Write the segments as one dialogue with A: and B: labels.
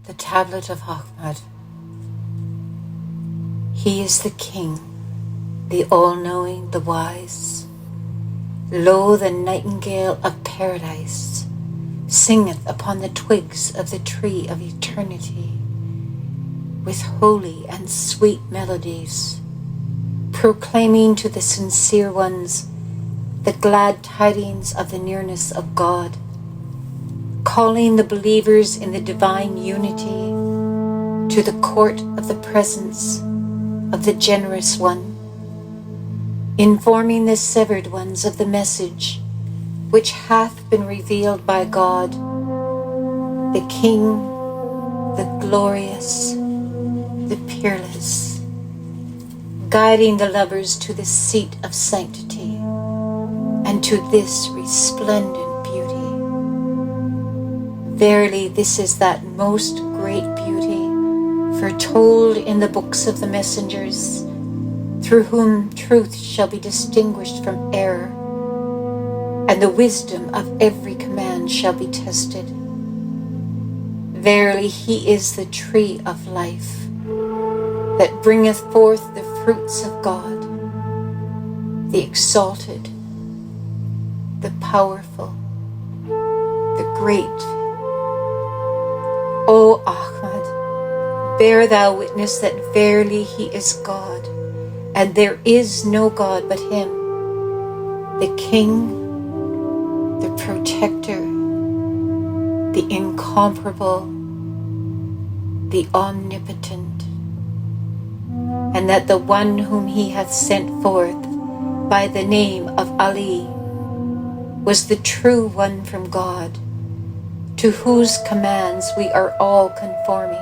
A: the Tablet of Ahmad. He is the King, the all-knowing, the wise. Lo, the nightingale of paradise singeth upon the twigs of the tree of eternity with holy and sweet melodies, proclaiming to the sincere ones the glad tidings of the nearness of God, calling the believers in the divine unity to the court of the presence of the generous one, informing the severed ones of the message which hath been revealed by God, the King, the glorious, the peerless, guiding the lovers to the seat of sanctity and to this resplendent beauty. Verily, this is that most great beauty foretold in the books of the messengers, through whom truth shall be distinguished from error, and the wisdom of every command shall be tested. Verily, he is the tree of life, that bringeth forth the fruits of God, the exalted, the powerful, the great. O Ahmad, bear thou witness that verily he is God, and there is no God but him, the King, the Protector, the Incomparable, the Omnipotent, and that the one whom he hath sent forth by the name of Ali was the true one from God, to whose commands we are all conforming.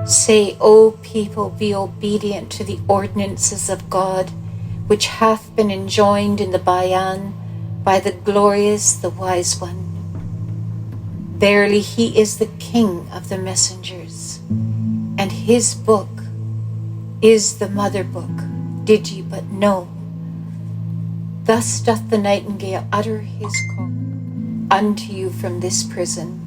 A: Say, O people, be obedient to the ordinances of God, which hath been enjoined in the Bayan by the glorious, the wise one. Verily, he is the King of the messengers, and his book is the mother book, did ye but know. Thus doth the nightingale utter his call unto you from this prison.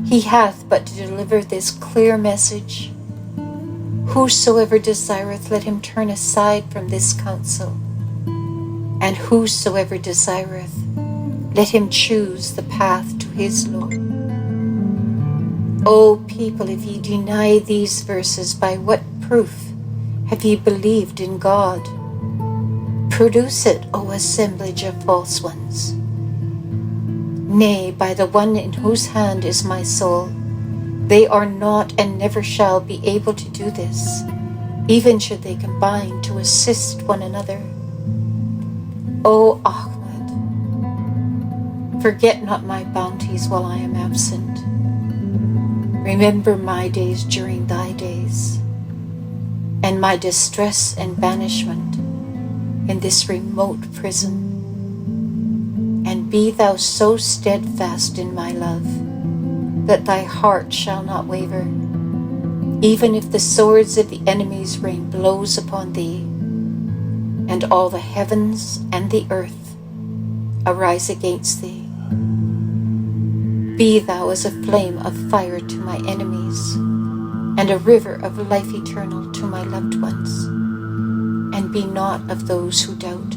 A: He hath but to deliver this clear message. Whosoever desireth, let him turn aside from this counsel. And whosoever desireth, let him choose the path to his Lord. O people, if ye deny these verses, by what proof have ye believed in God? Produce it, O assemblage of false ones. Nay, by the one in whose hand is my soul, they are not and never shall be able to do this, even should they combine to assist one another. O Ahmad, forget not my bounties while I am absent. Remember my days during thy days, and my distress and banishment in this remote prison. And be thou so steadfast in my love, that thy heart shall not waver, even if the swords of the enemies rain blows upon thee, and all the heavens and the earth arise against thee. Be thou as a flame of fire to my enemies, and a river of life eternal to my loved ones, and be not of those who doubt.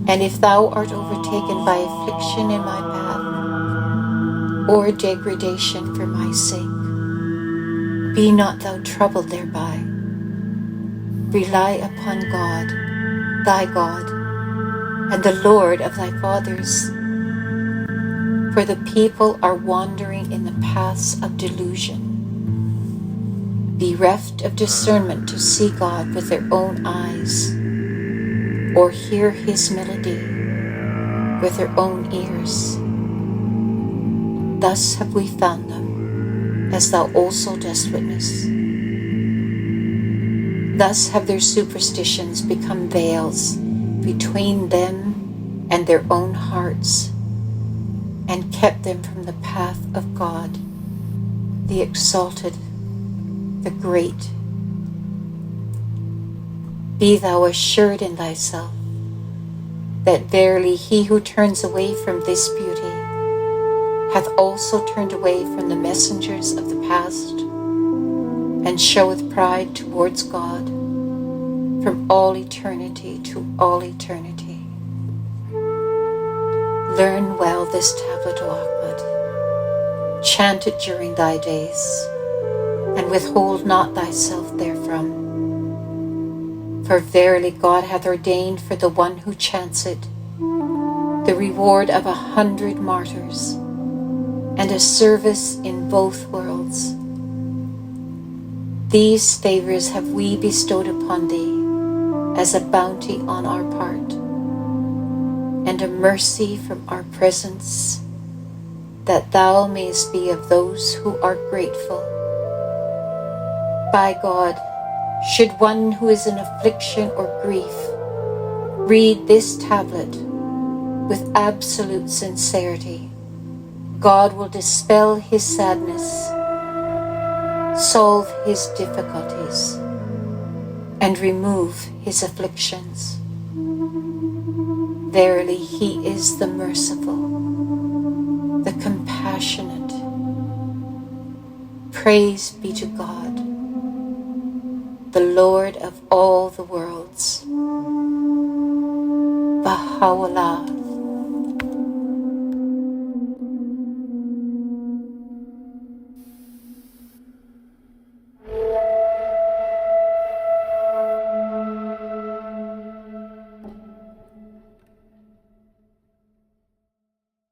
A: And if thou art overtaken by affliction in my path, or degradation for my sake, be not thou troubled thereby. Rely upon God, thy God, and the Lord of thy fathers. For the people are wandering in the paths of delusion, bereft of discernment to see God with their own eyes, or hear his melody with their own ears. Thus have we found them, as thou also dost witness. Thus have their superstitions become veils between them and their own hearts, and kept them from the path of God, the exalted, the great. Be thou assured in thyself that verily he who turns away from this beauty hath also turned away from the messengers of the past, and showeth pride towards God from all eternity to all eternity. Learn well this tablet, O Ahmad. Chant it during thy days, and withhold not thyself therefrom. For verily God hath ordained for the one who chants it the reward of 100 martyrs, and a service in both worlds. These favours have we bestowed upon thee as a bounty on our part, and a mercy from our presence, that thou mayest be of those who are grateful. By God, should one who is in affliction or grief read this tablet with absolute sincerity, God will dispel his sadness, solve his difficulties, and remove his afflictions. Verily, he is the merciful, the compassionate. Praise be to God, the Lord of all the worlds. Baha'u'llah.